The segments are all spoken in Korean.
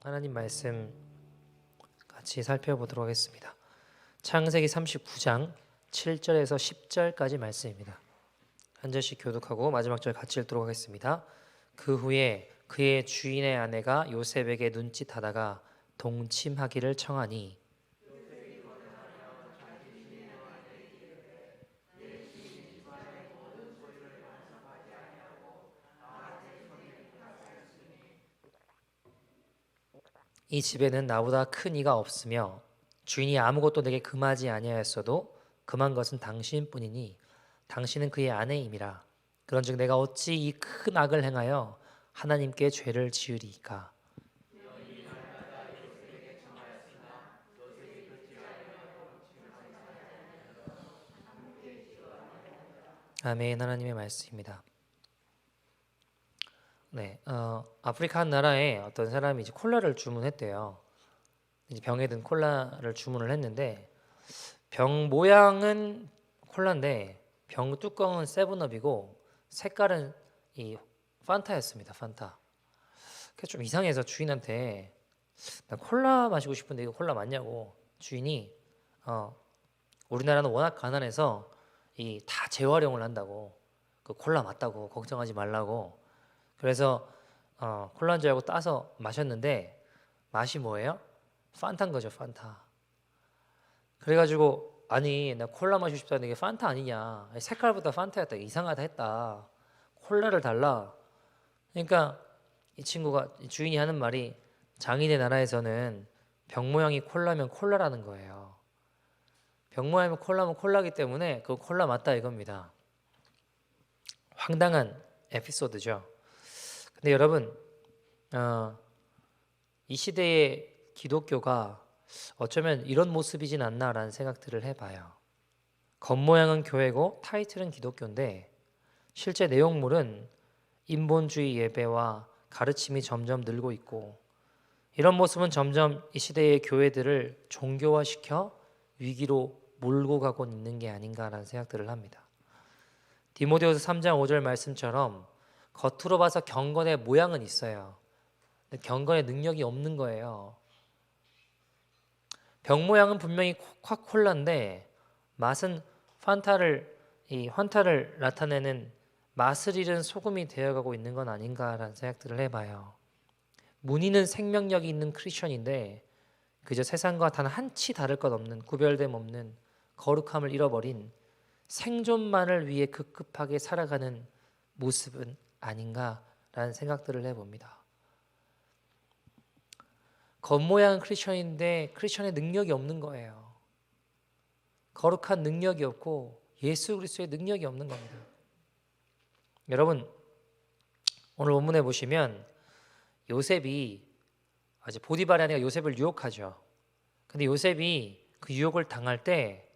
하나님 말씀 같이 살펴보도록 하겠습니다. 창세기 39장 7절에서 10절까지 말씀입니다. 한 절씩 교독하고 마지막 절 같이 읽도록 하겠습니다. 그 후에 그의 주인의 아내가 요셉에게 눈짓하다가 동침하기를 청하니 이 집에는 나보다 큰 이가 없으며 주인이 아무것도 내게 금하지 아니하였어도 금한 것은 당신뿐이니 당신은 그의 아내임이라. 그런즉 내가 어찌 이 큰 악을 행하여 하나님께 죄를 지으리이까. 아멘. 하나님의 말씀입니다. 아프리카 한 나라에 어떤 사람이 이제 콜라를 주문했대요. 이제 병에 든 콜라를 주문을 했는데 병 모양은 콜라인데 병 뚜껑은 세븐업이고 색깔은 이 판타였습니다. 판타. 그래서 좀 이상해서 주인한테 나 콜라 마시고 싶은데 이거 콜라 맞냐고. 주인이 우리나라는 워낙 가난해서 이 다 재활용을 한다고. 그 콜라 맞다고 걱정하지 말라고. 그래서 콜라인 줄 알고 따서 마셨는데 맛이 뭐예요? 판타인 거죠. 판타. 그래가지고 아니 나 콜라 마시고 싶다는데 이게 판타 아니냐, 색깔보다 판타였다, 이상하다 했다, 콜라를 달라. 그러니까 이 친구가, 주인이 하는 말이 장인의 나라에서는 병 모양이 콜라면 콜라라는 거예요. 병 모양이면 콜라면 콜라기 때문에 그 콜라 맞다 이겁니다. 황당한 에피소드죠. 근데 여러분 이 시대의 기독교가 어쩌면 이런 모습이진 않나라는 생각들을 해봐요. 겉모양은 교회고 타이틀은 기독교인데 실제 내용물은 인본주의 예배와 가르침이 점점 늘고 있고, 이런 모습은 점점 이 시대의 교회들을 종교화시켜 위기로 몰고 가고 있는 게 아닌가라는 생각들을 합니다. 디모데후서 3장 5절 말씀처럼 겉으로 봐서 경건의 모양은 있어요. 근데 경건의 능력이 없는 거예요. 병 모양은 분명히 코카콜라인데 맛은 환타를 나타내는 맛을 잃은 소금이 되어가고 있는 건 아닌가라는 생각들을 해봐요. 문의는 생명력이 있는 크리스천인데 그저 세상과 단 한치 다를 것 없는, 구별됨 없는 거룩함을 잃어버린 생존만을 위해 급급하게 살아가는 모습은 아닌가라는 생각들을 해봅니다. 겉모양은 크리스천인데 크리스천의 능력이 없는 거예요. 거룩한 능력이 없고 예수 그리스도의 능력이 없는 겁니다. 여러분, 오늘 본문에 보시면 요셉이, 아주 보디발의 아내가 요셉을 유혹하죠. 근데 요셉이 그 유혹을 당할 때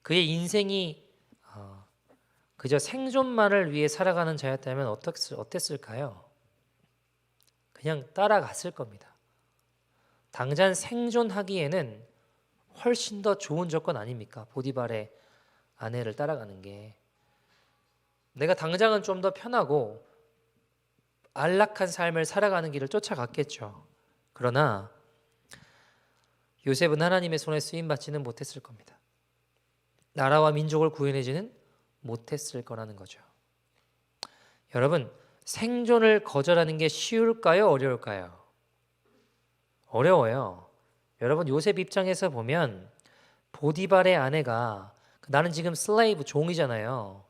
그의 인생이 그저 생존만을 위해 살아가는 자였다면 어땠을까요? 그냥 따라갔을 겁니다. 당장 생존하기에는 훨씬 더 좋은 조건 아닙니까? 보디발의 아내를 따라가는 게. 내가 당장은 좀 더 편하고 안락한 삶을 살아가는 길을 쫓아갔겠죠. 그러나 요셉은 하나님의 손에 쓰임받지는 못했을 겁니다. 나라와 민족을 구해내지는 못했을 거라는 거죠. 여러분, 생존을 거절하는 게 쉬울까요? 어려울까요? 어려워요. 여러분, 요셉 입장에서 보면 보디발의 아내가, 나는 지금 슬레이브, 종이잖아요.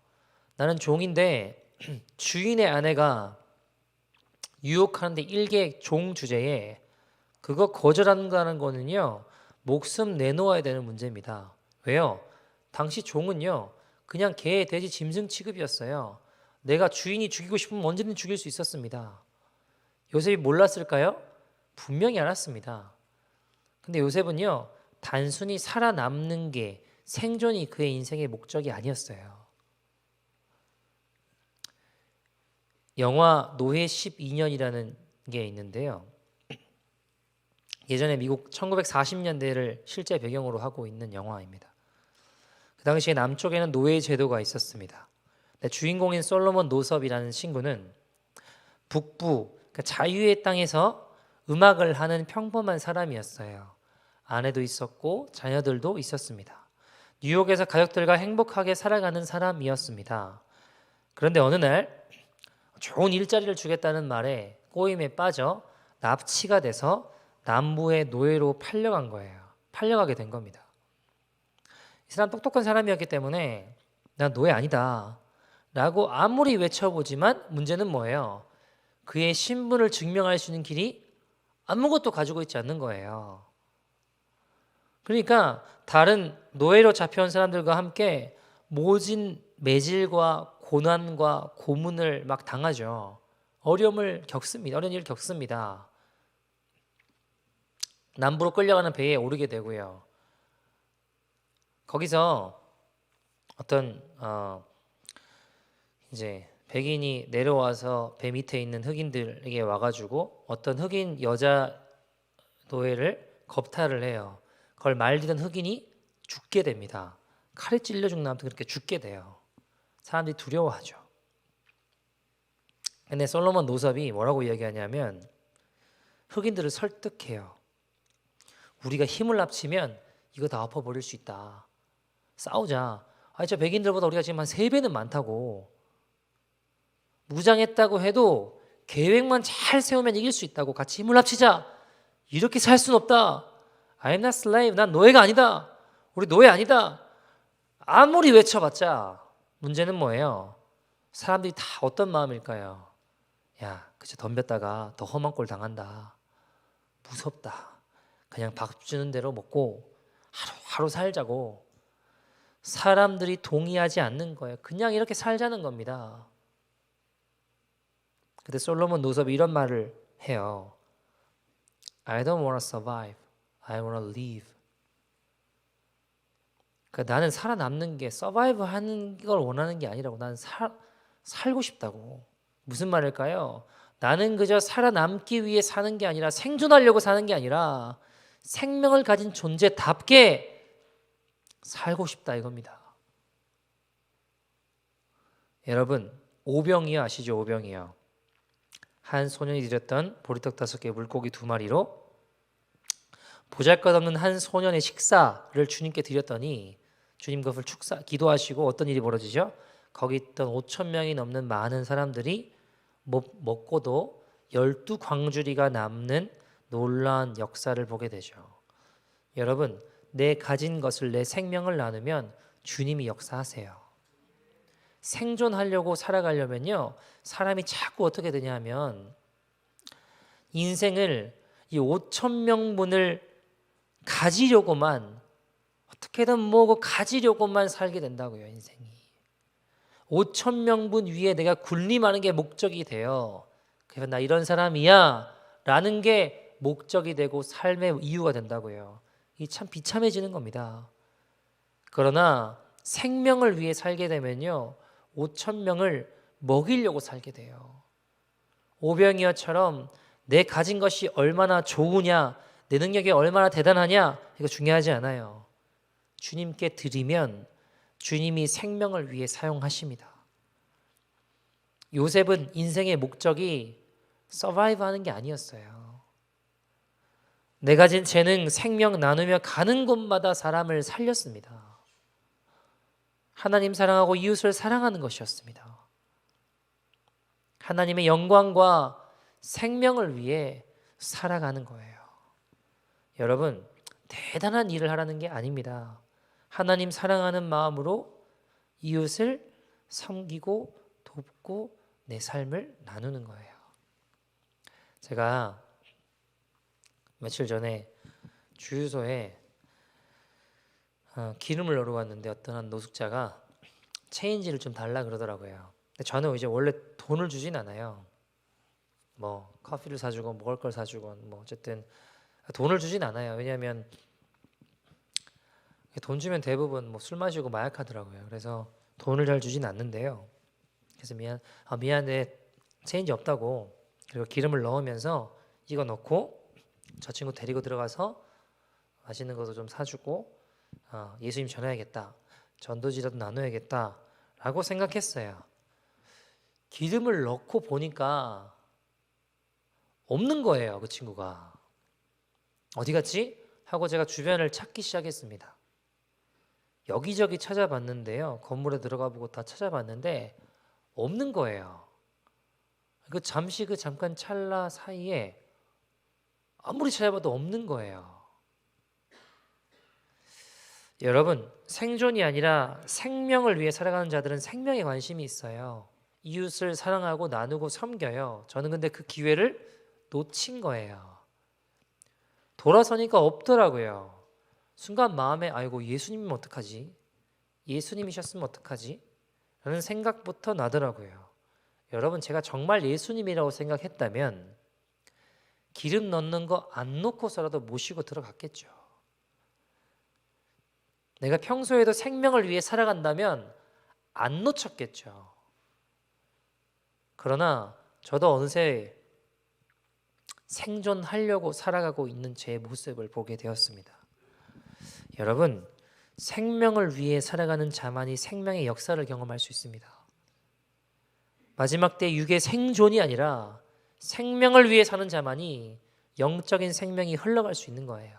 나는 종인데 주인의 아내가 유혹하는데 일개 종 주제에 그거 거절한다는 거는요, 목숨 내놓아야 되는 문제입니다. 왜요? 당시 종은요 그냥 개, 돼지, 짐승 취급이었어요. 내가 주인이 죽이고 싶으면 언제든 죽일 수 있었습니다. 요셉이 몰랐을까요? 분명히 알았습니다. 근데 요셉은요 단순히 살아남는 게, 생존이 그의 인생의 목적이 아니었어요. 영화 노예 12년이라는 게 있는데요, 예전에 미국 1940년대를 실제 배경으로 하고 있는 영화입니다. 그 당시에 남쪽에는 노예 제도가 있었습니다. 주인공인 솔로몬 노섭이라는 친구는 북부, 그러니까 자유의 땅에서 음악을 하는 평범한 사람이었어요. 아내도 있었고 자녀들도 있었습니다. 뉴욕에서 가족들과 행복하게 살아가는 사람이었습니다. 그런데 어느 날 좋은 일자리를 주겠다는 말에 꼬임에 빠져 납치가 돼서 남부의 노예로 팔려가게 된 겁니다. 이 사람 똑똑한 사람이었기 때문에 난 노예 아니다 라고 아무리 외쳐보지만 문제는 뭐예요? 그의 신분을 증명할 수 있는 길이 아무것도 가지고 있지 않는 거예요. 그러니까 다른 노예로 잡혀온 사람들과 함께 모진 매질과 고난과 고문을 막 당하죠. 어려운 일을 겪습니다. 남부로 끌려가는 배에 오르게 되고요. 거기서 어떤 이제 백인이 내려와서 배 밑에 있는 흑인들에게 와가지고 어떤 흑인 여자 노예를 겁탈을 해요. 그걸 말리던 흑인이 죽게 됩니다. 칼에 찔려 죽나 아무튼 그렇게 죽게 돼요. 사람들이 두려워하죠. 근데 솔로몬 노섭이 뭐라고 이야기하냐면 흑인들을 설득해요. 우리가 힘을 합치면 이거 다 엎어버릴 수 있다. 싸우자. 아니 저 백인들보다 우리가 지금 한 3배는 많다고. 무장했다고 해도 계획만 잘 세우면 이길 수 있다고. 같이 힘을 합치자. 이렇게 살 수는 없다. I'm not slave. 난 노예가 아니다. 우리 노예 아니다. 아무리 외쳐봤자 문제는 뭐예요? 사람들이 다 어떤 마음일까요? 야, 그저 덤볐다가 더 험한 꼴 당한다. 무섭다. 그냥 밥 주는 대로 먹고 하루하루 살자고. 사람들이 동의하지 않는 거예요. 그냥 이렇게 살자는 겁니다. 근데 솔로몬 노섭이 이런 말을 해요. I don't want to survive. I want to live. 그러니까 나는 살아남는 게 서바이브 하는 걸 원하는 게 아니라고. 나는 살고 싶다고. 무슨 말일까요? 나는 그저 살아남기 위해 사는 게 아니라 생존하려고 사는 게 아니라 생명을 가진 존재답게 살고 싶다 이겁니다. 여러분 오병이어 아시죠? 오병이어. 한 소년이 드렸던 보리떡 5개 물고기 2마리로 보잘것없는 한 소년의 식사를 주님께 드렸더니 주님 그것을 기도하시고 어떤 일이 벌어지죠? 거기 있던 5천 명이 넘는 많은 사람들이 먹고도 12광주리가 남는 놀라운 역사를 보게 되죠. 여러분 내 가진 것을 내 생명을 나누면 주님이 역사하세요. 생존하려고 살아가려면요 사람이 자꾸 어떻게 되냐면 인생을 이 5천 명분을 가지려고만 어떻게든 뭐고 가지려고만 살게 된다고요. 인생이 5천 명분 위에 내가 군림하는 게 목적이 돼요. 그래서 나 이런 사람이야 라는 게 목적이 되고 삶의 이유가 된다고요. 이 참 비참해지는 겁니다. 그러나 생명을 위해 살게 되면요 5천 명을 먹이려고 살게 돼요. 오병이어처럼 내 가진 것이 얼마나 좋으냐, 내 능력이 얼마나 대단하냐 이거 중요하지 않아요. 주님께 드리면 주님이 생명을 위해 사용하십니다. 요셉은 인생의 목적이 서바이브 하는 게 아니었어요. 내 가진 재능, 생명 나누며 가는 곳마다 사람을 살렸습니다. 하나님 사랑하고 이웃을 사랑하는 것이었습니다. 하나님의 영광과 생명을 위해 살아가는 거예요. 여러분, 대단한 일을 하라는 게 아닙니다. 하나님 사랑하는 마음으로 이웃을 섬기고 돕고 내 삶을 나누는 거예요. 제가 며칠 전에 주유소에 기름을 넣으러 왔는데 어떤 한 노숙자가 체인지를 좀 달라 그러더라고요. 근데 저는 이제 원래 돈을 주진 않아요. 뭐 커피를 사주고 먹을 걸 사주고 뭐 어쨌든 돈을 주진 않아요. 왜냐하면 돈 주면 대부분 뭐 술 마시고 마약하더라고요. 그래서 돈을 잘 주진 않는데요. 그래서 미안해 체인지 없다고. 그리고 기름을 넣으면서 이거 넣고 저 친구 데리고 들어가서 맛있는 것도 좀 사주고 예수님 전해야겠다. 전도지라도 나눠야겠다 라고 생각했어요. 기름을 넣고 보니까 없는 거예요. 그 친구가. 어디 갔지? 하고 제가 주변을 찾기 시작했습니다. 여기저기 찾아봤는데요. 건물에 들어가 보고 다 찾아봤는데 없는 거예요. 그 잠깐 찰나 사이에 아무리 찾아봐도 없는 거예요. 여러분, 생존이 아니라 생명을 위해 살아가는 자들은 생명에 관심이 있어요. 이웃을 사랑하고 나누고 섬겨요. 저는 근데 그 기회를 놓친 거예요. 돌아서니까 없더라고요. 순간 마음에 아이고 예수님이면 어떡하지? 예수님이셨으면 어떡하지? 라는 생각부터 나더라고요. 여러분, 제가 정말 예수님이라고 생각했다면 기름 넣는 거 안 놓고서라도 모시고 들어갔겠죠. 내가 평소에도 생명을 위해 살아간다면 안 놓쳤겠죠. 그러나 저도 어느새 생존하려고 살아가고 있는 제 모습을 보게 되었습니다. 여러분, 생명을 위해 살아가는 자만이 생명의 역사를 경험할 수 있습니다. 마지막 때 육의 생존이 아니라 생명을 위해 사는 자만이 영적인 생명이 흘러갈 수 있는 거예요.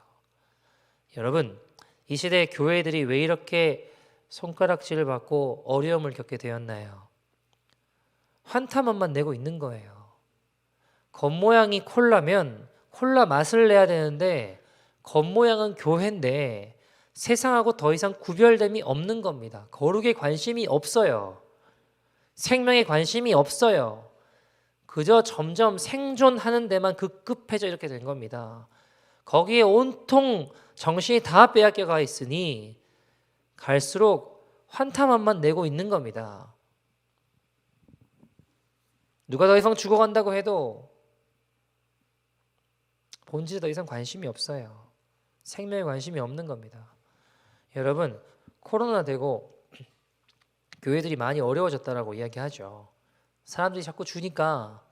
여러분, 이 시대의 교회들이 왜 이렇게 손가락질을 받고 어려움을 겪게 되었나요? 환타만만 내고 있는 거예요. 겉모양이 콜라면 콜라 맛을 내야 되는데 겉모양은 교회인데 세상하고 더 이상 구별됨이 없는 겁니다. 거룩에 관심이 없어요. 생명에 관심이 없어요. 그저 점점 생존하는 데만 급급해져 이렇게 된 겁니다. 거기에 온통 정신이 다 빼앗겨가 있으니 갈수록 환타만만 내고 있는 겁니다. 누가 더 이상 죽어간다고 해도 본질에 더 이상 관심이 없어요. 생명에 관심이 없는 겁니다. 여러분, 코로나 되고 교회들이 많이 어려워졌다라고 이야기하죠. 사람들이 자꾸 주니까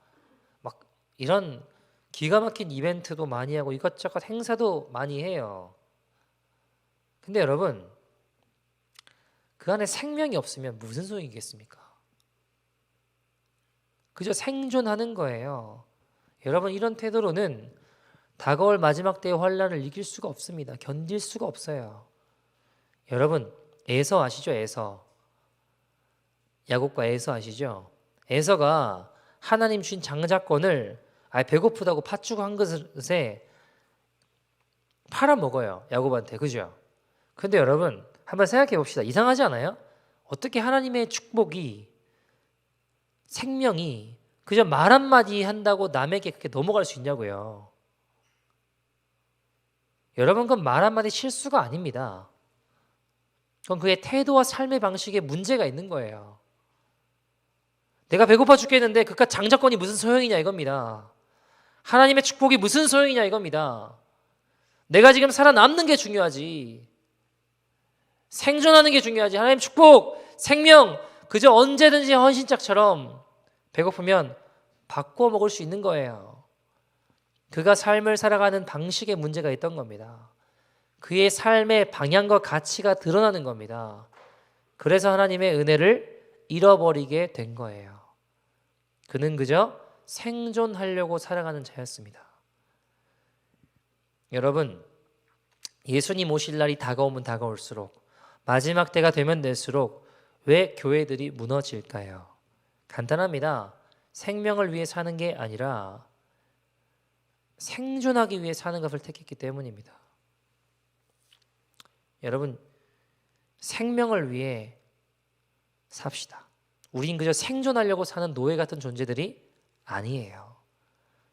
막 이런 기가 막힌 이벤트도 많이 하고 이것저것 행사도 많이 해요. 근데 여러분, 그 안에 생명이 없으면 무슨 소용이겠습니까? 그저 생존하는 거예요. 여러분, 이런 태도로는 다가올 마지막 때의 환란을 이길 수가 없습니다. 견딜 수가 없어요. 여러분, 에서 아시죠? 에서. 야곱과 에서 아시죠? 에서가 하나님 주신 장자권을 배고프다고 팥주고 한 것에 팔아먹어요. 야곱한테. 그죠? 근데 여러분, 한번 생각해 봅시다. 이상하지 않아요? 어떻게 하나님의 축복이, 생명이 그저 말 한마디 한다고 남에게 그렇게 넘어갈 수 있냐고요. 여러분, 그건 말 한마디 실수가 아닙니다. 그건 그의 태도와 삶의 방식에 문제가 있는 거예요. 내가 배고파 죽겠는데 그깟 장자권이 무슨 소용이냐 이겁니다. 하나님의 축복이 무슨 소용이냐 이겁니다. 내가 지금 살아남는 게 중요하지. 생존하는 게 중요하지. 하나님 축복, 생명 그저 언제든지 헌신짝처럼 배고프면 바꿔 먹을 수 있는 거예요. 그가 삶을 살아가는 방식에 문제가 있던 겁니다. 그의 삶의 방향과 가치가 드러나는 겁니다. 그래서 하나님의 은혜를 잃어버리게 된 거예요. 그는 그저 생존하려고 살아가는 자였습니다. 여러분, 예수님 오실 날이 다가오면 다가올수록 마지막 때가 되면 될수록 왜 교회들이 무너질까요? 간단합니다. 생명을 위해 사는 게 아니라 생존하기 위해 사는 것을 택했기 때문입니다. 여러분, 생명을 위해 삽시다. 우린 그저 생존하려고 사는 노예 같은 존재들이 아니에요.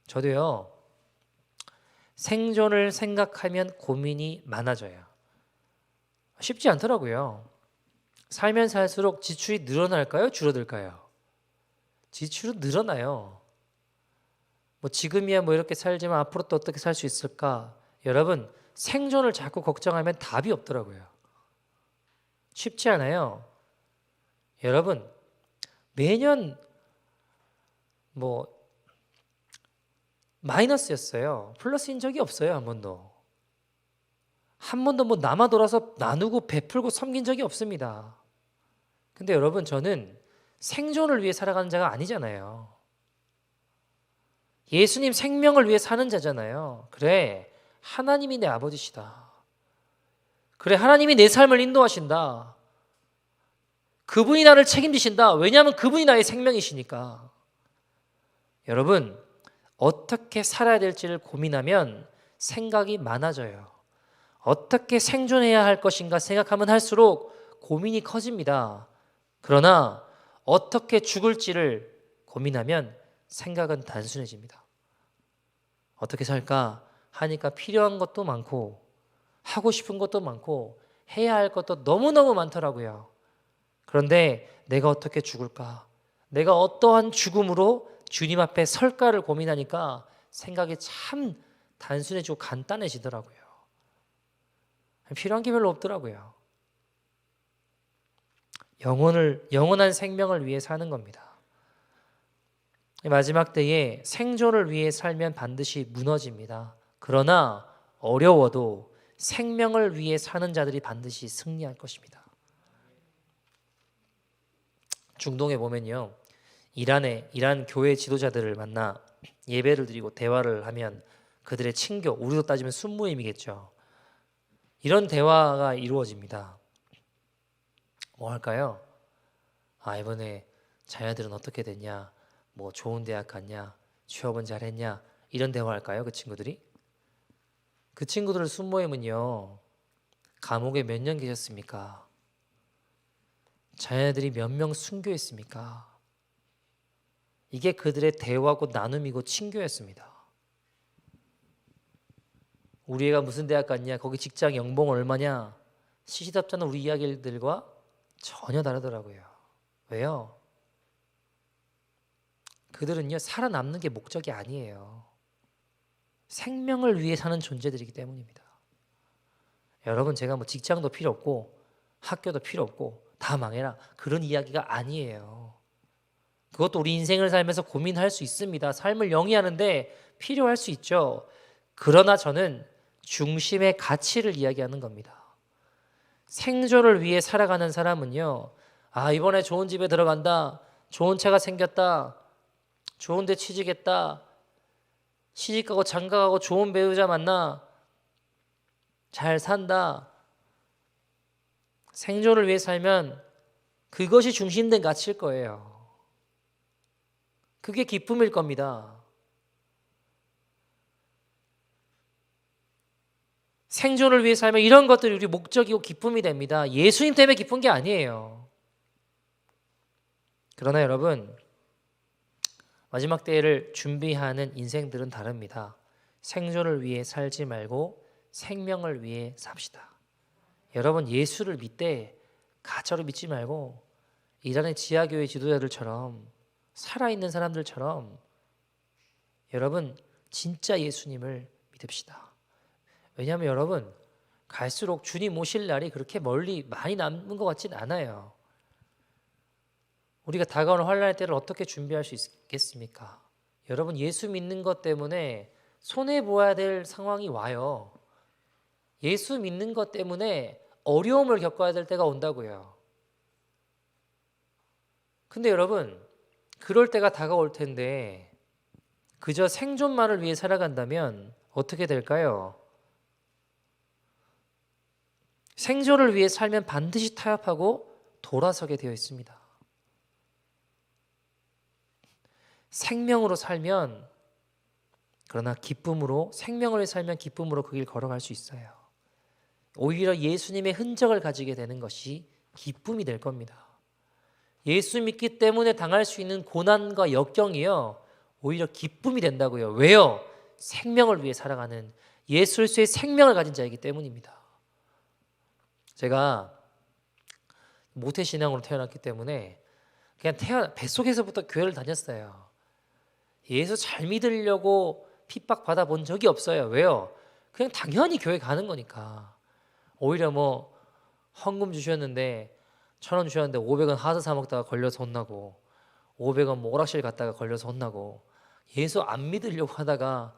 저도요, 생존을 생각하면 고민이 많아져요. 쉽지 않더라고요. 살면 살수록 지출이 늘어날까요? 줄어들까요? 지출은 늘어나요. 지금이야 이렇게 살지만 앞으로 또 어떻게 살 수 있을까? 여러분, 생존을 자꾸 걱정하면 답이 없더라고요. 쉽지 않아요. 여러분, 매년 마이너스였어요. 플러스인 적이 없어요. 한 번도. 한 번도 남아 돌아서 나누고 베풀고 섬긴 적이 없습니다. 근데 여러분, 저는 생존을 위해 살아가는 자가 아니잖아요. 예수님 생명을 위해 사는 자잖아요. 그래, 하나님이 내 아버지시다. 그래, 하나님이 내 삶을 인도하신다. 그분이 나를 책임지신다. 왜냐하면 그분이 나의 생명이시니까. 여러분, 어떻게 살아야 될지를 고민하면 생각이 많아져요. 어떻게 생존해야 할 것인가 생각하면 할수록 고민이 커집니다. 그러나 어떻게 죽을지를 고민하면 생각은 단순해집니다. 어떻게 살까 하니까 필요한 것도 많고 하고 싶은 것도 많고 해야 할 것도 너무너무 많더라고요. 그런데 내가 어떻게 죽을까? 내가 어떠한 죽음으로 주님 앞에 설까를 고민하니까 생각이 참 단순해지고 간단해지더라고요. 필요한 게 별로 없더라고요. 영원한 생명을 위해 사는 겁니다. 마지막 때에 생존을 위해 살면 반드시 무너집니다. 그러나 어려워도 생명을 위해 사는 자들이 반드시 승리할 것입니다. 중동에 보면요, 이란 교회 지도자들을 만나 예배를 드리고 대화를 하면 그들의 친교, 우리로 따지면 순모임이겠죠. 이런 대화가 이루어집니다. 뭐 할까요? 이번에 자녀들은 어떻게 됐냐? 뭐 좋은 대학 갔냐? 취업은 잘했냐? 이런 대화 할까요? 그 친구들이? 그 친구들 순모임은요, 감옥에 몇 년 계셨습니까? 자녀들이 몇 명 순교했습니까? 이게 그들의 대화고 나눔이고 친교였습니다. 우리 애가 무슨 대학 갔냐? 거기 직장 연봉 얼마냐? 시시답잖은 우리 이야기들과 전혀 다르더라고요. 왜요? 그들은요, 살아남는 게 목적이 아니에요. 생명을 위해 사는 존재들이기 때문입니다. 여러분, 제가 뭐 직장도 필요 없고 학교도 필요 없고 다 망해라, 그런 이야기가 아니에요. 그것도 우리 인생을 살면서 고민할 수 있습니다. 삶을 영위하는데 필요할 수 있죠. 그러나 저는 중심의 가치를 이야기하는 겁니다. 생존을 위해 살아가는 사람은요, 이번에 좋은 집에 들어간다, 좋은 차가 생겼다, 좋은 데 취직했다, 시집가고 장가가고 좋은 배우자 만나 잘 산다. 생존을 위해 살면 그것이 중심된 가치일 거예요. 그게 기쁨일 겁니다. 생존을 위해 살면 이런 것들이 우리 목적이고 기쁨이 됩니다. 예수님 때문에 기쁜 게 아니에요. 그러나 여러분, 마지막 때를 준비하는 인생들은 다릅니다. 생존을 위해 살지 말고 생명을 위해 삽시다. 여러분, 예수를 믿되 가짜로 믿지 말고 이란의 지하교회 지도자들처럼 살아있는 사람들처럼 여러분 진짜 예수님을 믿읍시다. 왜냐하면 여러분, 갈수록 주님 오실 날이 그렇게 멀리 많이 남은 것 같진 않아요. 우리가 다가오는 환난의 때를 어떻게 준비할 수 있겠습니까? 여러분, 예수 믿는 것 때문에 손해보아야 될 상황이 와요. 예수 믿는 것 때문에 어려움을 겪어야 될 때가 온다고요. 근데 여러분, 그럴 때가 다가올 텐데 그저 생존만을 위해 살아간다면 어떻게 될까요? 생존을 위해 살면 반드시 타협하고 돌아서게 되어 있습니다. 생명으로 살면, 그러나 기쁨으로, 생명을 위해 살면 기쁨으로 그 길 걸어갈 수 있어요. 오히려 예수님의 흔적을 가지게 되는 것이 기쁨이 될 겁니다. 예수 믿기 때문에 당할 수 있는 고난과 역경이요, 오히려 기쁨이 된다고요. 왜요? 생명을 위해 살아가는 예수 그리스도의 생명을 가진 자이기 때문입니다. 제가 모태신앙으로 태어났기 때문에 그냥 뱃속에서부터 교회를 다녔어요. 예수 잘 믿으려고 핍박받아 본 적이 없어요. 왜요? 그냥 당연히 교회 가는 거니까. 오히려 뭐 헌금 주셨는데 1,000원 주셨는데 500원 하드 사 먹다가 걸려서 혼나고 500원 뭐 오락실 갔다가 걸려서 혼나고 예수 안 믿으려고 하다가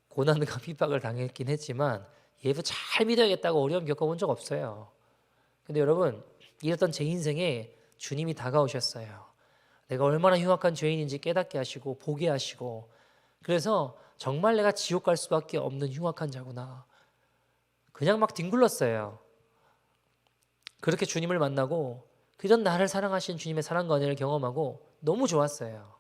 고난과 핍박을 당했긴 했지만 예수 잘 믿어야겠다고 어려움 겪어본 적 없어요. 근데 여러분, 이랬던 제 인생에 주님이 다가오셨어요. 내가 얼마나 흉악한 죄인인지 깨닫게 하시고 보게 하시고 그래서 정말 내가 지옥 갈 수밖에 없는 흉악한 자구나. 그냥 막 뒹굴렀어요. 그렇게 주님을 만나고 그전 나를 사랑하신 주님의 사랑과 은혜를 경험하고 너무 좋았어요.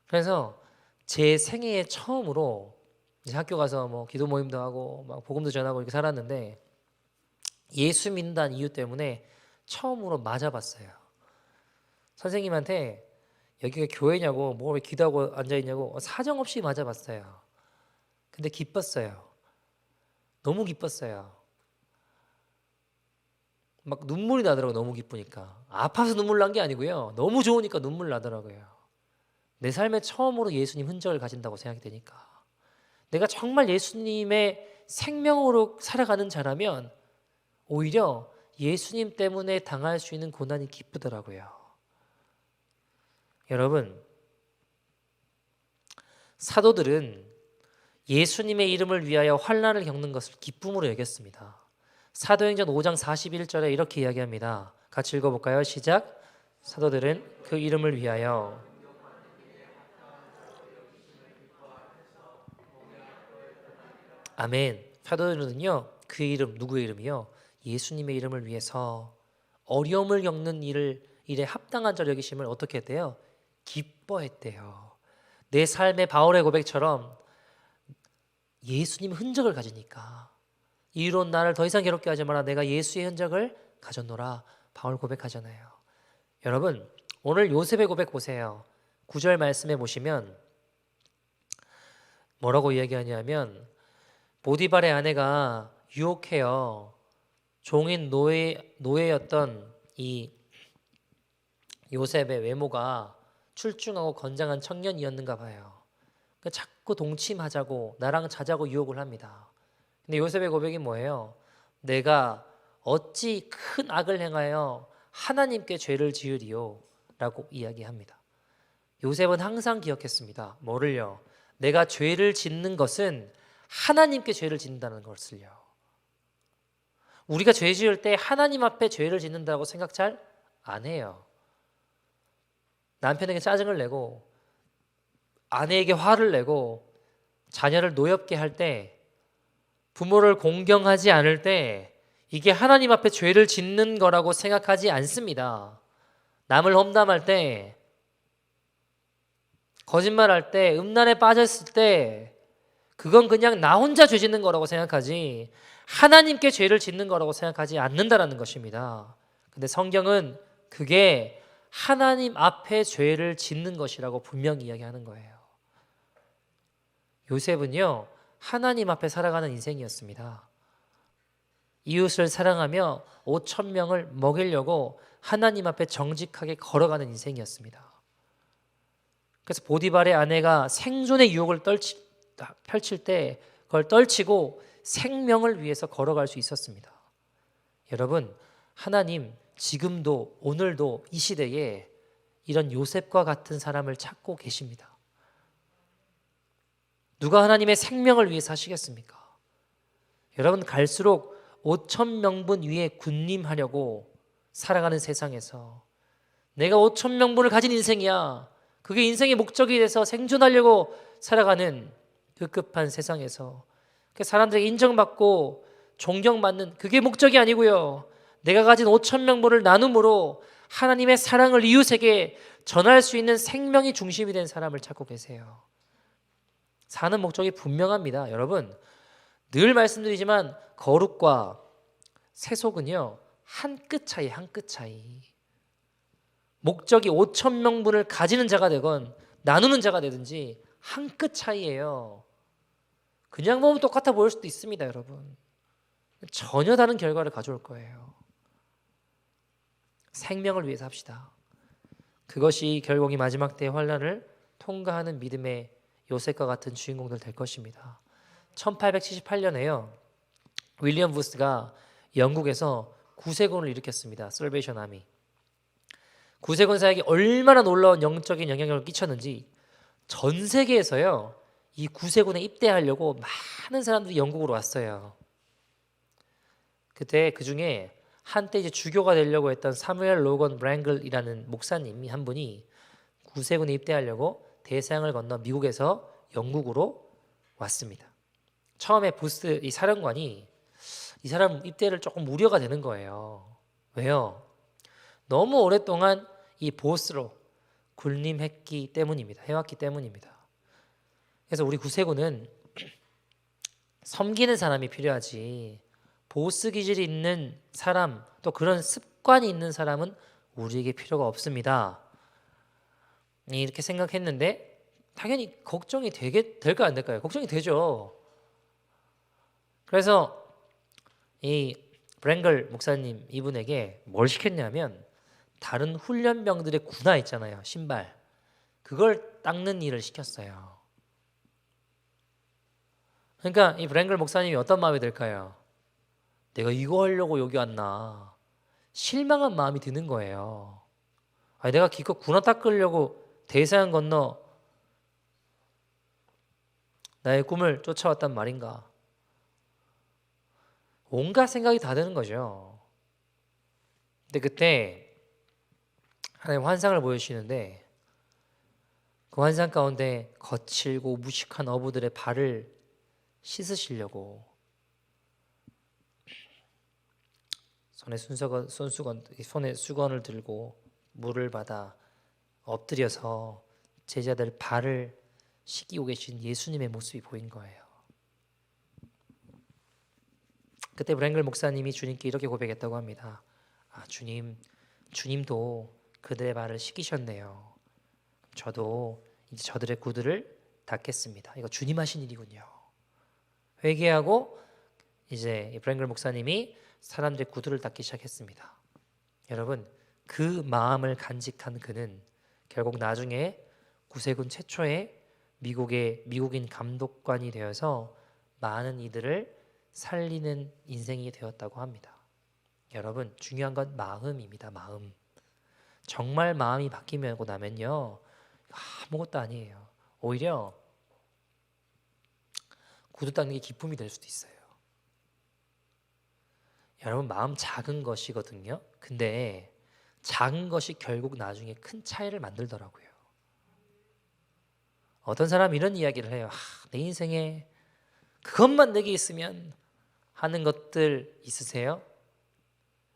그래서 제 생애에 처음으로 이제 학교 가서 뭐 기도 모임도 하고 막 복음도 전하고 이렇게 살았는데 예수 믿는다는 이유 때문에 처음으로 맞아봤어요. 선생님한테 여기가 교회냐고 뭐 왜 기도하고 앉아있냐고 사정없이 맞아봤어요. 근데 기뻤어요. 너무 기뻤어요. 막 눈물이 나더라고요. 너무 기쁘니까. 아파서 눈물 난 게 아니고요. 너무 좋으니까 눈물 나더라고요. 내 삶에 처음으로 예수님 흔적을 가진다고 생각이 되니까. 내가 정말 예수님의 생명으로 살아가는 자라면 오히려 예수님 때문에 당할 수 있는 고난이 기쁘더라고요. 여러분, 사도들은 예수님의 이름을 위하여 환난을 겪는 것을 기쁨으로 여겼습니다. 사도행전 5장 41절에 이렇게 이야기합니다. 같이 읽어볼까요? 시작. 사도들은 그 이름을 위하여 아멘. 사도들은요, 그 이름, 누구의 이름이요? 예수님의 이름을 위해서 어려움을 겪는 일에 합당한 자로 여기심을 어떻게 했대요? 기뻐했대요. 내 삶의 바울의 고백처럼 예수님 흔적을 가지니까 이로 나를 더 이상 괴롭게 하지 마라. 내가 예수의 흔적을 가졌노라. 바울 고백하잖아요. 여러분, 오늘 요셉의 고백 보세요. 9절 말씀에 보시면 뭐라고 이야기하냐면 보디발의 아내가 유혹해요. 종인 노예였던 이 요셉의 외모가 출중하고 건장한 청년이었는가 봐요. 그러니까 자꾸 동침하자고 나랑 자자고 유혹을 합니다. 근데 요셉의 고백이 뭐예요? 내가 어찌 큰 악을 행하여 하나님께 죄를 지으리요? 라고 이야기합니다. 요셉은 항상 기억했습니다. 뭐를요? 내가 죄를 짓는 것은 하나님께 죄를 짓는다는 것을요. 우리가 죄 지을 때 하나님 앞에 죄를 짓는다고 생각 잘 안 해요. 남편에게 짜증을 내고 아내에게 화를 내고 자녀를 노엽게 할 때 부모를 공경하지 않을 때 이게 하나님 앞에 죄를 짓는 거라고 생각하지 않습니다. 남을 험담할 때 거짓말할 때 음란에 빠졌을 때 그건 그냥 나 혼자 죄 짓는 거라고 생각하지 하나님께 죄를 짓는 거라고 생각하지 않는다라는 것입니다. 근데 성경은 그게 하나님 앞에 죄를 짓는 것이라고 분명히 이야기하는 거예요. 요셉은요, 하나님 앞에 살아가는 인생이었습니다. 이웃을 사랑하며 5천 명을 먹이려고 하나님 앞에 정직하게 걸어가는 인생이었습니다. 그래서 보디발의 아내가 생존의 유혹을 펼칠 때 그걸 떨치고 생명을 위해서 걸어갈 수 있었습니다. 여러분, 하나님 지금도 오늘도 이 시대에 이런 요셉과 같은 사람을 찾고 계십니다. 누가 하나님의 생명을 위해 사시겠습니까? 여러분, 갈수록 5천 명분 위에 군림하려고 살아가는 세상에서 내가 5천 명분을 가진 인생이야. 그게 인생의 목적이 돼서 생존하려고 살아가는 급급한 세상에서 사람들에게 인정받고 존경받는 그게 목적이 아니고요. 내가 가진 5천 명분을 나눔으로 하나님의 사랑을 이웃에게 전할 수 있는 생명이 중심이 된 사람을 찾고 계세요. 사는 목적이 분명합니다. 여러분, 늘 말씀드리지만 거룩과 세속은요, 한 끗 차이, 한 끗 차이. 목적이 5천 명분을 가지는 자가 되건 나누는 자가 되든지 한 끗 차이예요. 그냥 보면 똑같아 보일 수도 있습니다, 여러분. 전혀 다른 결과를 가져올 거예요. 생명을 위해서 합시다. 그것이 결국 이 마지막 때의 환난을 통과하는 믿음의 요셉과 같은 주인공들 될 것입니다. 1878년에요. 윌리엄 부스가 영국에서 구세군을 일으켰습니다. 살베이션 아미. 구세군 사역이 얼마나 놀라운 영적인 영향력을 끼쳤는지 전 세계에서요, 이 구세군에 입대하려고 많은 사람들이 영국으로 왔어요. 그때 그 중에 한때 이제 주교가 되려고 했던 사무엘 로건 브랭글이라는 목사님이 한 분이 구세군에 입대하려고 대서양을 건너 미국에서 영국으로 왔습니다. 처음에 보스 이 사령관이 이 사람 입대를 조금 우려가 되는 거예요. 왜요? 너무 오랫동안 이 보스로 군림했기 때문입니다. 해왔기 때문입니다. 그래서 우리 구세군은 섬기는 사람이 필요하지 보스 기질이 있는 사람 또 그런 습관이 있는 사람은 우리에게 필요가 없습니다. 이렇게 생각했는데 당연히 걱정이 될까 안 될까요? 걱정이 되죠. 그래서 이 브랭글 목사님 이분에게 뭘 시켰냐면 다른 훈련병들의 군화 있잖아요. 신발. 그걸 닦는 일을 시켰어요. 그러니까 이 브랭글 목사님이 어떤 마음이 들까요? 내가 이거 하려고 여기 왔나? 실망한 마음이 드는 거예요. 아니, 내가 기껏 군화 닦으려고 대서양 건너 나의 꿈을 쫓아왔단 말인가? 온갖 생각이 다 드는 거죠. 근데 그때 하나님 환상을 보여주시는데 그 환상 가운데 거칠고 무식한 어부들의 발을 씻으시려고 손에 수건을 들고 물을 받아 엎드려서 제자들 발을 씻기고 계신 예수님의 모습이 보인 거예요. 그때 브랭글 목사님이 주님께 이렇게 고백했다고 합니다. 주님도 그들의 발을 씻기셨네요. 저도 이제 저들의 구두를 닦겠습니다. 이거 주님 하신 일이군요. 회개하고 이제 브랭글 목사님이 사람들의 구두를 닦기 시작했습니다. 여러분, 그 마음을 간직한 그는 결국 나중에 구세군 최초의 미국인 감독관이 되어서 많은 이들을 살리는 인생이 되었다고 합니다. 여러분, 중요한 건 마음입니다. 마음. 정말 마음이 바뀌고 나면요 아무것도 아니에요. 오히려 구두 닦는 게 기쁨이 될 수도 있어요. 여러분, 마음 작은 것이거든요. 근데 작은 것이 결국 나중에 큰 차이를 만들더라고요. 어떤 사람은 이런 이야기를 해요. 내 인생에 그것만 내게 있으면 하는 것들 있으세요?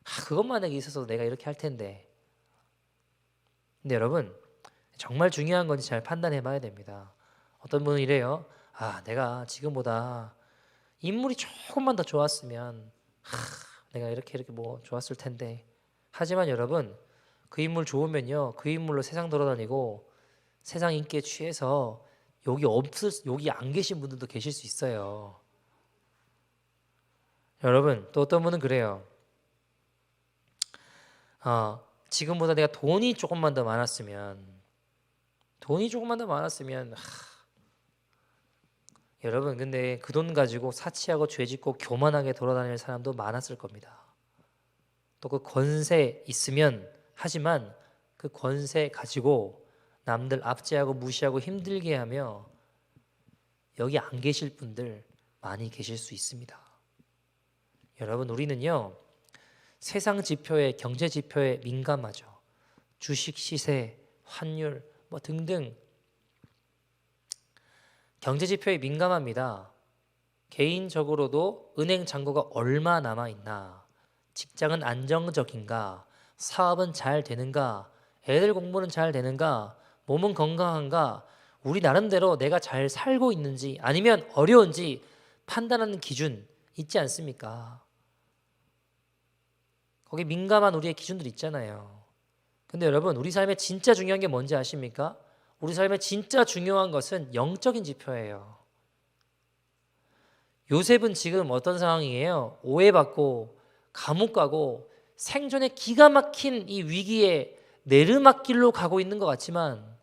그것만 내게 있어서 내가 이렇게 할 텐데. 근데 여러분, 정말 중요한 건지 잘 판단해 봐야 됩니다. 어떤 분은 이래요. 내가 지금보다 인물이 조금만 더 좋았으면 내가 이렇게 뭐 좋았을 텐데. 하지만 여러분, 그 인물 좋으면요 그 인물로 세상 돌아다니고 세상 인기에 취해서 여기 안 계신 분들도 계실 수 있어요. 여러분, 또 어떤 분은 그래요. 지금보다 내가 돈이 조금만 더 많았으면 여러분, 근데 그 돈 가지고 사치하고 죄짓고 교만하게 돌아다닐 사람도 많았을 겁니다. 또 그 권세 있으면 하지만 그 권세 가지고 남들 압제하고 무시하고 힘들게 하며 여기 안 계실 분들 많이 계실 수 있습니다. 여러분, 우리는요 세상 지표에, 경제 지표에 민감하죠. 주식 시세, 환율 뭐 등등 경제 지표에 민감합니다. 개인적으로도 은행 잔고가 얼마 남아 있나, 직장은 안정적인가, 사업은 잘 되는가, 애들 공부는 잘 되는가, 몸은 건강한가, 우리 나름대로 내가 잘 살고 있는지 아니면 어려운지 판단하는 기준 있지 않습니까? 거기 민감한 우리의 기준들 있잖아요. 근데 여러분, 우리 삶에 진짜 중요한 게 뭔지 아십니까? 우리 삶에 진짜 중요한 것은 영적인 지표예요. 요셉은 지금 어떤 상황이에요? 오해받고 감옥 가고 생존의 기가 막힌 이 위기에 내르막길로 가고 있는 것 같지만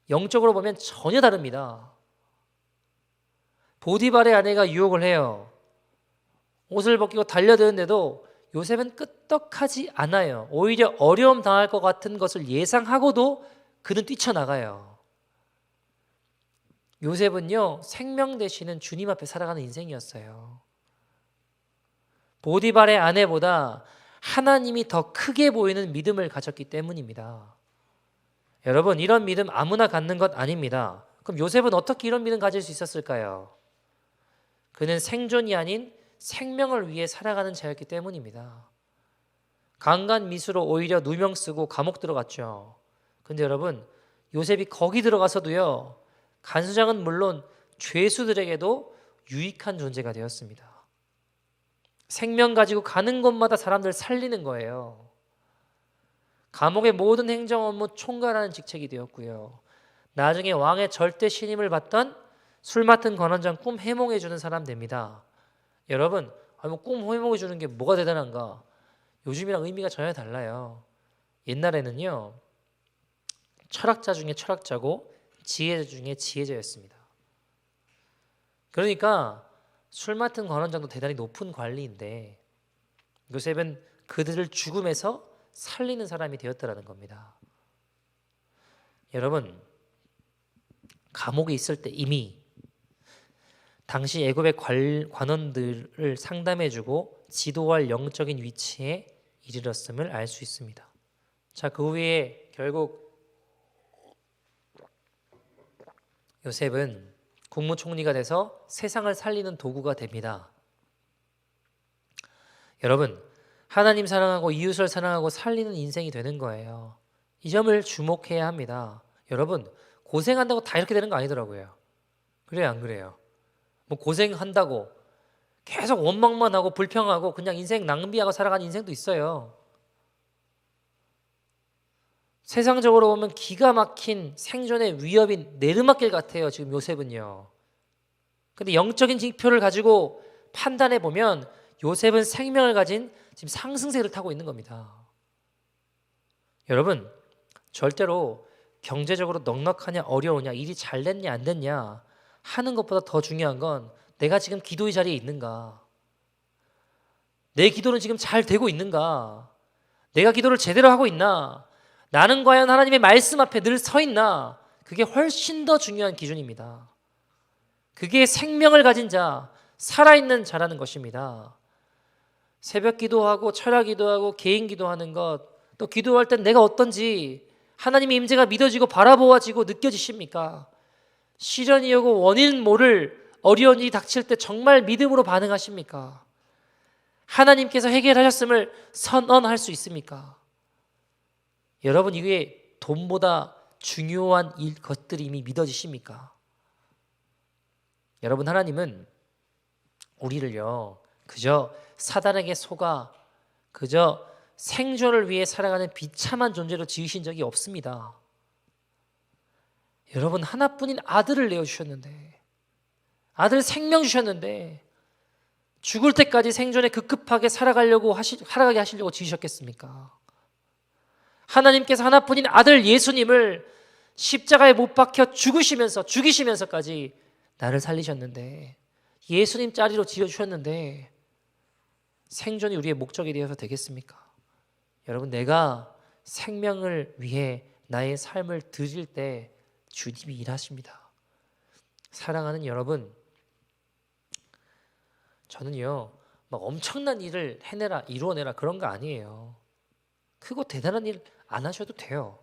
영적으로 보면 전혀 다릅니다. 보디발의 아내가 유혹을 해요. 옷을 벗기고 달려드는데도 요셉은 끄떡하지 않아요. 오히려 어려움 당할 것 같은 것을 예상하고도 그는 뛰쳐나가요. 요셉은요 생명 되시는 주님 앞에 살아가는 인생이었어요. 보디발의 아내보다 하나님이 더 크게 보이는 믿음을 가졌기 때문입니다. 여러분, 이런 믿음 아무나 갖는 것 아닙니다. 그럼 요셉은 어떻게 이런 믿음 가질 수 있었을까요? 그는 생존이 아닌 생명을 위해 살아가는 자였기 때문입니다. 강간 미수로 오히려 누명 쓰고 감옥 들어갔죠. 근데 여러분, 요셉이 거기 들어가서도요, 간수장은 물론 죄수들에게도 유익한 존재가 되었습니다. 생명 가지고 가는 곳마다 사람들 살리는 거예요. 감옥의 모든 행정 업무 총괄하는 직책이 되었고요. 나중에 왕의 절대 신임을 받던 술 맡은 관원장 꿈 해몽해 주는 사람 됩니다. 여러분, 꿈 해몽해 주는 게 뭐가 대단한가? 요즘이랑 의미가 전혀 달라요. 옛날에는요, 철학자 중에 철학자고 지혜자 중에 지혜자였습니다. 그러니까 술 맡은 관원장도 대단히 높은 관리인데 요셉은 그들을 죽음에서 살리는 사람이 되었다라는 겁니다. 여러분, 감옥에 있을 때 이미 당시 애굽의 관원들을 상담해주고 지도할 영적인 위치에 이르렀음을 알 수 있습니다. 자, 그 후에 결국 요셉은 국무총리가 돼서 세상을 살리는 도구가 됩니다. 여러분, 하나님 사랑하고 이웃을 사랑하고 살리는 인생이 되는 거예요. 이 점을 주목해야 합니다. 여러분, 고생한다고 다 이렇게 되는 거 아니더라고요. 그래요, 안 그래요? 뭐 고생한다고 계속 원망만 하고 불평하고 그냥 인생 낭비하고 살아가는 인생도 있어요. 세상적으로 보면 기가 막힌 생존의 위협인 내르막길 같아요, 지금 요셉은요. 근데 영적인 지표를 가지고 판단해 보면 요셉은 생명을 가진 지금 상승세를 타고 있는 겁니다. 여러분, 절대로 경제적으로 넉넉하냐 어려우냐 일이 잘 됐냐 안 됐냐 하는 것보다 더 중요한 건 내가 지금 기도의 자리에 있는가, 내 기도는 지금 잘 되고 있는가, 내가 기도를 제대로 하고 있나, 나는 과연 하나님의 말씀 앞에 늘 서 있나, 그게 훨씬 더 중요한 기준입니다. 그게 생명을 가진 자, 살아있는 자라는 것입니다. 새벽 기도하고 철야 기도하고 개인 기도하는 것, 또 기도할 땐 내가 어떤지 하나님의 임재가 믿어지고 바라보아지고 느껴지십니까? 시련이 오고 원인 모를 어려운 일이 닥칠 때 정말 믿음으로 반응하십니까? 하나님께서 해결하셨음을 선언할 수 있습니까? 여러분, 이게 돈보다 중요한 것들이 이미 믿어지십니까? 여러분, 하나님은 우리를요 그저 사단에게 속아 그저 생존을 위해 살아가는 비참한 존재로 지으신 적이 없습니다. 여러분, 하나뿐인 아들을 내어주셨는데, 아들 생명 주셨는데 죽을 때까지 생존에 급급하게 살아가게 하시려고 지으셨겠습니까? 하나님께서 하나뿐인 아들 예수님을 십자가에 못 박혀 죽이시면서까지 나를 살리셨는데, 예수님 자리로 지어주셨는데 생존이 우리의 목적이 되어서 되겠습니까? 여러분, 내가 생명을 위해 나의 삶을 드릴 때 주님이 일하십니다. 사랑하는 여러분, 저는요 막 엄청난 일을 해내라 이루어내라 그런 거 아니에요. 크고 대단한 일 안 하셔도 돼요.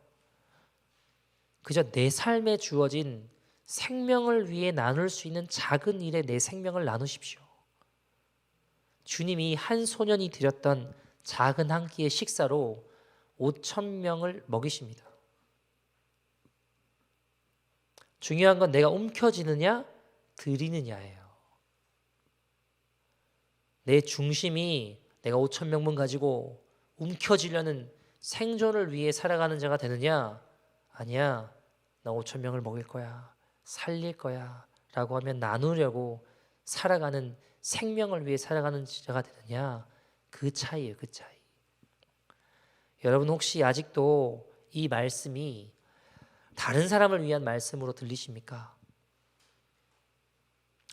그저 내 삶에 주어진 생명을 위해 나눌 수 있는 작은 일에 내 생명을 나누십시오. 주님이 한 소년이 드렸던 작은 한 끼의 식사로 5,000명을 먹이십니다. 중요한 건 내가 움켜쥐느냐 드리느냐예요. 내 중심이 내가 5,000명분 가지고 움켜쥐려는 생존을 위해 살아가는 자가 되느냐, 아니야, 나 5,000명을 먹일 거야, 살릴 거야 라고 하면 나누려고 살아가는, 생명을 위해 살아가는 자가 되느냐, 그 차이예요. 그 차이. 여러분, 혹시 아직도 이 말씀이 다른 사람을 위한 말씀으로 들리십니까?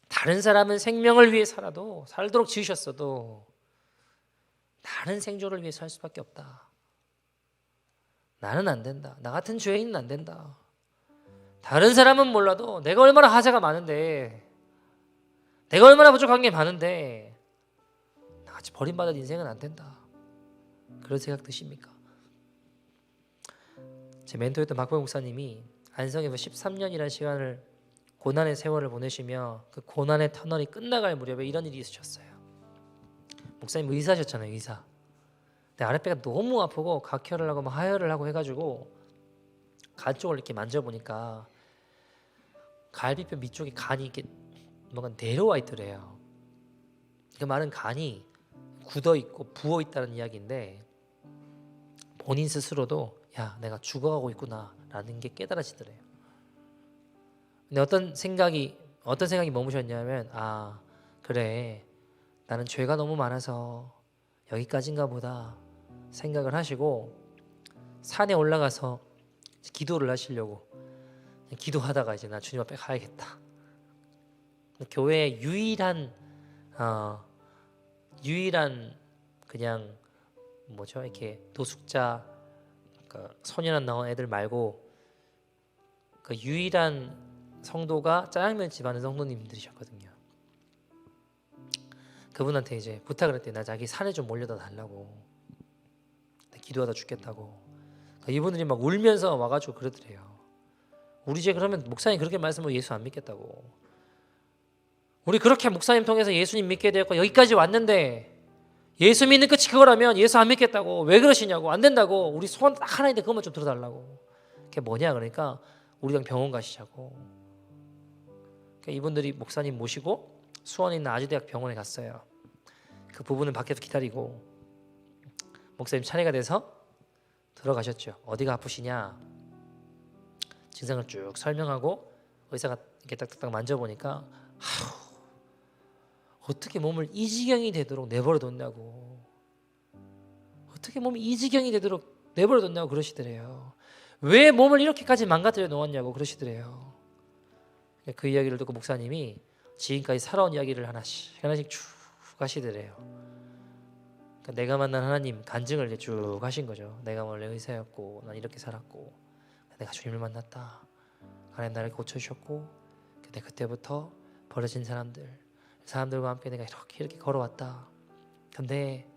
다른 사람은 생명을 위해 살도록 지으셨어도 나는 생존을 위해 살 수밖에 없다. 나는 안 된다. 나 같은 죄인은 안 된다. 다른 사람은 몰라도 내가 얼마나 하자가 많은데, 내가 얼마나 부족한 게 많은데 나같이 버림받은 인생은 안 된다. 그런 생각 드십니까? 제 멘토였던 박보영 목사님이 안성에서 13년이라는 시간을 고난의 세월을 보내시며 그 고난의 터널이 끝나갈 무렵에 이런 일이 있으셨어요. 목사님 의사셨잖아요, 의사. 근데 아랫배가 너무 아프고 각혈을 하고 막 하혈을 하고 해가지고 간 쪽을 이렇게 만져보니까 갈비뼈 밑쪽에 간이 이렇게 뭔가 내려와 있더래요. 그 말은 간이 굳어 있고 부어 있다는 이야기인데 본인 스스로도 야 내가 죽어가고 있구나라는 게 깨달아지더래요. 근데 어떤 생각이 머무셨냐면 아 그래 나는 죄가 너무 많아서 여기까지인가 보다 생각을 하시고 산에 올라가서 기도를 하시려고 기도하다가 이제 나 주님 앞에 가야겠다. 교회의 유일한 그냥 뭐죠 이렇게 노숙자 그러니까 소년원 나온 애들 말고 그 유일한 성도가 짜장면 집 하는 성도님들이셨거든요. 그분한테 이제 부탁을 했대요. 나 자기 산에 좀 올려다 달라고. 기도하다 죽겠다고. 그러니까 이분들이 막 울면서 와가지고 그러더래요. 우리 이제 그러면 목사님 그렇게 말씀하면 예수 안 믿겠다고. 우리 그렇게 목사님 통해서 예수님 믿게 되었고 여기까지 왔는데 예수 믿는 끝이 그거라면 예수 안 믿겠다고. 왜 그러시냐고. 안 된다고. 우리 소원 딱 하나인데 그것만 좀 들어달라고. 그게 뭐냐 그러니까 우리랑 병원 가시자고. 그러니까 이분들이 목사님 모시고 수원에 있는 아주대학 병원에 갔어요. 그 부부는 밖에서 기다리고 목사님 차례가 돼서 들어가셨죠. 어디가 아프시냐 증상을 쭉 설명하고 의사가 이렇게 딱딱딱 만져보니까 어떻게 몸을 이 지경이 되도록 내버려 뒀냐고. 어떻게 몸이 이 지경이 되도록 내버려 뒀냐고 그러시더래요. 왜 몸을 이렇게까지 망가뜨려 놓았냐고 그러시더래요. 그 이야기를 듣고 목사님이 지금까지 살아온 이야기를 하나씩 쭉 하시더래요. 그러니까 내가 만난 하나님 간증을 이제 쭉 하신 거죠. 내가 원래 의사였고 난 이렇게 살았고 내가 주님을 만났다. 하나님 나를 고쳐주셨고 근데 그때부터 버려진 사람들과 함께 내가 이렇게 걸어왔다. 근데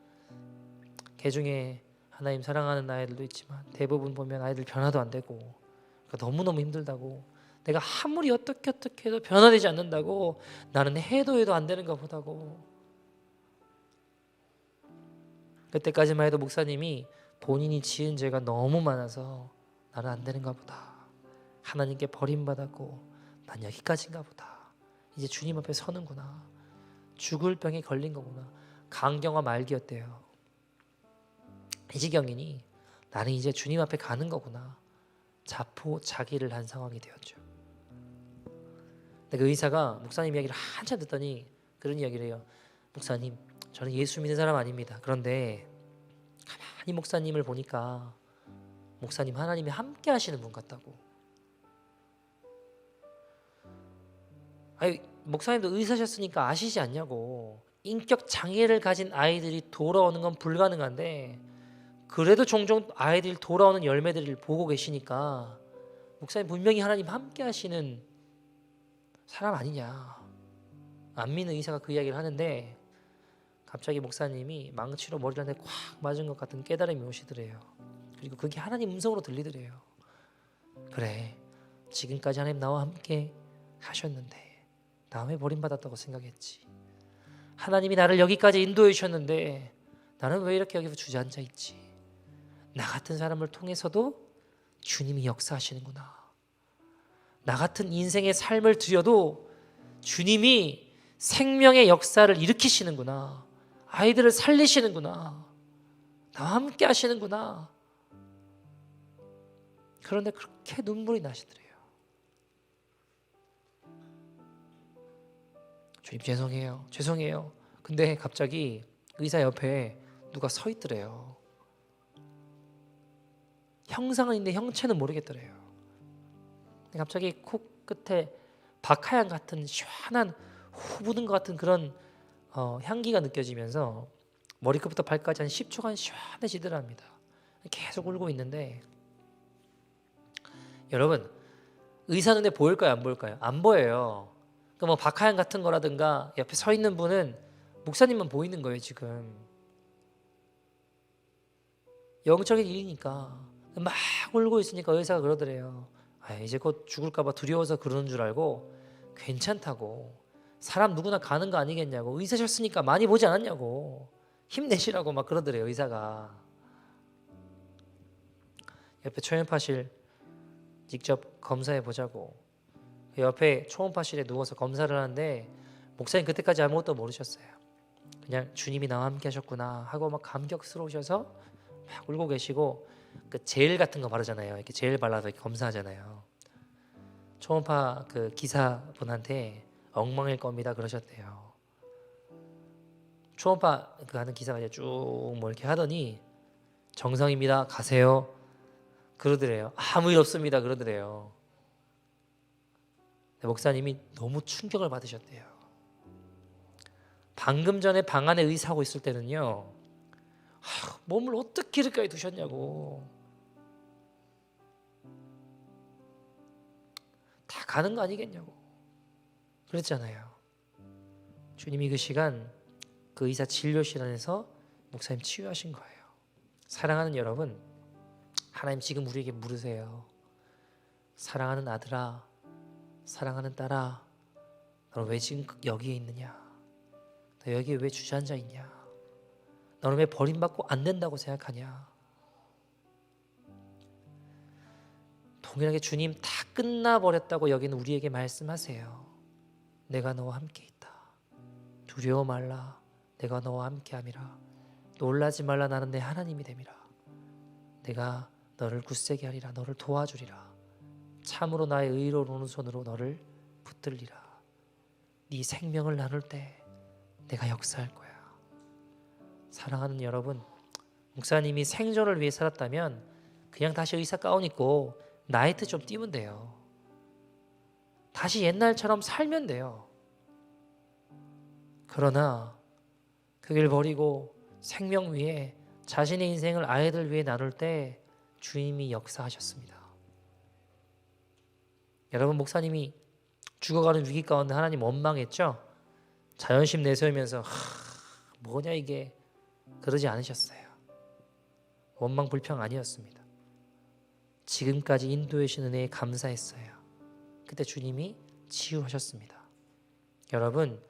그 중에 하나님 사랑하는 아이들도 있지만 대부분 보면 아이들 변화도 안 되고 그러니까 너무너무 힘들다고. 내가 아무리 어떻게 해도 변화되지 않는다고. 나는 해도 안 되는가 보다고. 그때까지만 해도 목사님이 본인이 지은 죄가 너무 많아서 나는 안 되는가 보다. 하나님께 버림받았고 난 여기까지인가 보다. 이제 주님 앞에 서는구나. 죽을 병에 걸린 거구나. 간경화 말기였대요. 이지경이니 나는 이제 주님 앞에 가는 거구나. 자포자기를 한 상황이 되었죠. 근데 그 의사가 목사님 이야기를 한참 듣더니 그런 이야기를 해요. 목사님 저는 예수 믿는 사람 아닙니다. 그런데 가만히 목사님을 보니까 목사님 하나님이 함께 하시는 분 같다고. 아니 목사님도 의사셨으니까 아시지 않냐고. 인격 장애를 가진 아이들이 돌아오는 건 불가능한데 그래도 종종 아이들이 돌아오는 열매들을 보고 계시니까 목사님 분명히 하나님 함께 하시는 사람 아니냐. 안 믿는 의사가 그 이야기를 하는데 갑자기 목사님이 망치로 머리를 한 대 콱 맞은 것 같은 깨달음이 오시더래요. 그리고 그게 하나님 음성으로 들리더래요. 그래 지금까지 하나님 나와 함께 하셨는데 나 왜 버림받았다고 생각했지. 하나님이 나를 여기까지 인도해 주셨는데 나는 왜 이렇게 여기서 주저앉아 있지. 나 같은 사람을 통해서도 주님이 역사하시는구나. 나 같은 인생의 삶을 들여도 주님이 생명의 역사를 일으키시는구나. 아이들을 살리시는구나. 나와 함께 하시는구나. 그런데 그렇게 눈물이 나시더래요. 주님 죄송해요. 근데 갑자기 의사 옆에 누가 서 있더래요. 형상은 있는데 형체는 모르겠더래요. 갑자기 코 끝에 박하향 같은 시원한 후 부는 것 같은 그런 향기가 느껴지면서 머리끝부터 발까지 한 10초간 시원해지더랍니다. 계속 울고 있는데 여러분 의사 눈에 보일까요 안 보일까요? 안 보여요. 그러니까 뭐 박하향 같은 거라든가 옆에 서 있는 분은 목사님만 보이는 거예요 지금. 영적인 일이니까 막 울고 있으니까 의사가 그러더래요. 이제 곧 죽을까 봐 두려워서 그러는 줄 알고 괜찮다고, 사람 누구나 가는 거 아니겠냐고, 의사셨으니까 많이 보지 않았냐고, 힘내시라고 막 그러더래요. 의사가. 옆에 초음파실 직접 검사해 보자고, 옆에 초음파실에 누워서 검사를 하는데 목사님 그때까지 아무것도 모르셨어요. 그냥 주님이 나와 함께 하셨구나 하고 막 감격스러우셔서 막 울고 계시고, 그 젤 같은 거 바르잖아요. 이렇게 젤 발라서 이렇게 검사하잖아요. 초음파 그 기사분한테 엉망일 겁니다 그러셨대요. 초음파 그 하는 기사가 이제 쭉 뭐 이렇게 하더니 정상입니다 가세요 그러더래요. 아무 일 없습니다 그러더래요. 목사님이 너무 충격을 받으셨대요. 방금 전에 방 안에 의사하고 있을 때는요, 몸을 어떻게 이렇게 두셨냐고, 다 가는 거 아니겠냐고 그랬잖아요. 주님이 그 시간 그 의사 진료실 안에서 목사님 치유하신 거예요. 사랑하는 여러분, 하나님 지금 우리에게 물으세요. 사랑하는 아들아, 사랑하는 딸아, 너는 왜 지금 여기에 있느냐? 너 여기에 왜 주저앉아 있냐? 너는 왜 버림받고 안 된다고 생각하냐? 동일하게 주님 다 끝나버렸다고 여기는 우리에게 말씀하세요. 내가 너와 함께 있다. 두려워 말라. 내가 너와 함께 함이라. 놀라지 말라. 나는 내 하나님이 됨이라. 내가 너를 굳세게 하리라. 너를 도와주리라. 참으로 나의 의로운 오른손으로 너를 붙들리라. 네 생명을 나눌 때 내가 역사할 거야. 사랑하는 여러분, 목사님이 생존을 위해 살았다면 그냥 다시 의사 가운 입고 나이트 좀 띄면 돼요. 다시 옛날처럼 살면 돼요. 그러나 그 길 버리고 생명 위에 자신의 인생을 아이들 위해 나눌 때 주님이 역사하셨습니다. 여러분, 목사님이 죽어가는 위기 가운데 하나님 원망했죠? 자존심 내세우면서 뭐냐 이게, 그러지 않으셨어요. 원망 불평 아니었습니다. 지금까지 인도해 주신 은혜에 감사했어요. 그때 주님이 치유하셨습니다. 여러분,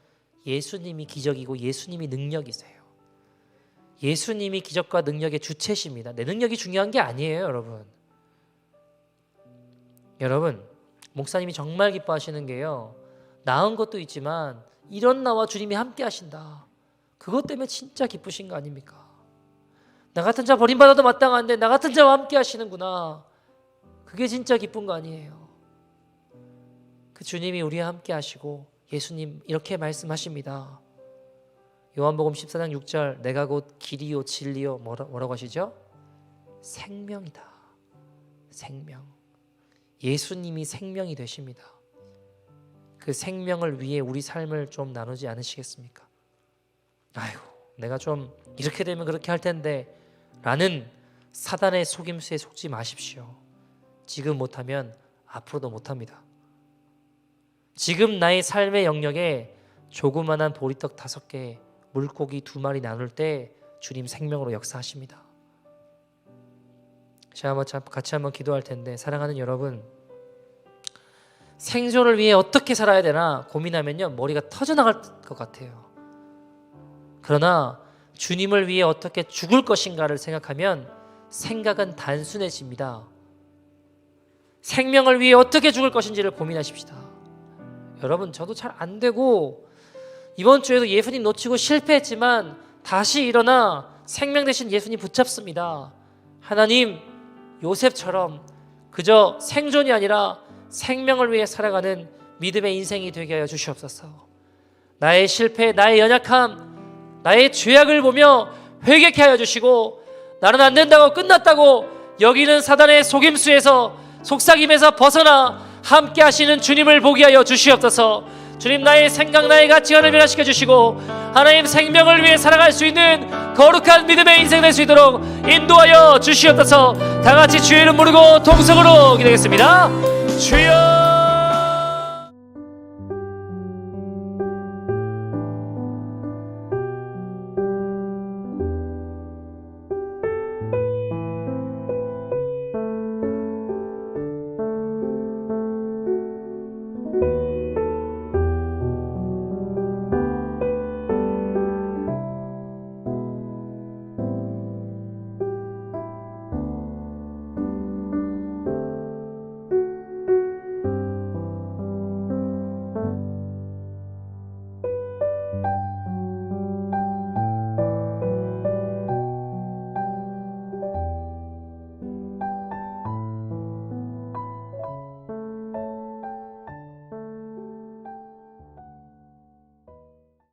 예수님이 기적이고 예수님이 능력이세요. 예수님이 기적과 능력의 주체십니다. 내 능력이 중요한 게 아니에요, 여러분. 여러분, 목사님이 정말 기뻐하시는 게요, 나은 것도 있지만 이런 나와 주님이 함께 하신다, 그것 때문에 진짜 기쁘신 거 아닙니까? 나 같은 자 버림받아도 마땅한데 나 같은 자와 함께 하시는구나, 그게 진짜 기쁜 거 아니에요? 그 주님이 우리와 함께 하시고 예수님 이렇게 말씀하십니다. 요한복음 14장 6절, 내가 곧 길이요 진리요 뭐라고 하시죠? 생명이다. 생명. 예수님이 생명이 되십니다. 그 생명을 위해 우리 삶을 좀 나누지 않으시겠습니까? 아이고, 내가 좀 이렇게 되면 그렇게 할 텐데 라는 사단의 속임수에 속지 마십시오. 지금 못하면 앞으로도 못합니다. 지금 나의 삶의 영역에 조그만한 보리떡 5개, 물고기 2마리 나눌 때 주님 생명으로 역사하십니다. 같이 한번 기도할 텐데, 사랑하는 여러분, 생존을 위해 어떻게 살아야 되나 고민하면요, 머리가 터져나갈 것 같아요. 그러나 주님을 위해 어떻게 죽을 것인가를 생각하면 생각은 단순해집니다. 생명을 위해 어떻게 죽을 것인지를 고민하십시다. 여러분, 저도 잘 안 되고 이번 주에도 예수님 놓치고 실패했지만 다시 일어나 생명 되신 예수님 붙잡습니다. 하나님, 요셉처럼 그저 생존이 아니라 생명을 위해 살아가는 믿음의 인생이 되게 하여 주시옵소서. 나의 실패, 나의 연약함, 나의 죄악을 보며 회개케 하여 주시고, 나는 안 된다고 끝났다고 여기는 사단의 속임수에서, 속삭임에서 벗어나 함께 하시는 주님을 보게 하여 주시옵소서. 주님, 나의 생각, 나의 가치관을 변화시켜 주시고 하나님 생명을 위해 살아갈 수 있는 거룩한 믿음의 인생 될 수 있도록 인도하여 주시옵소서. 다 같이 주의 이름 부르고 동성으로 기도하겠습니다. 주여.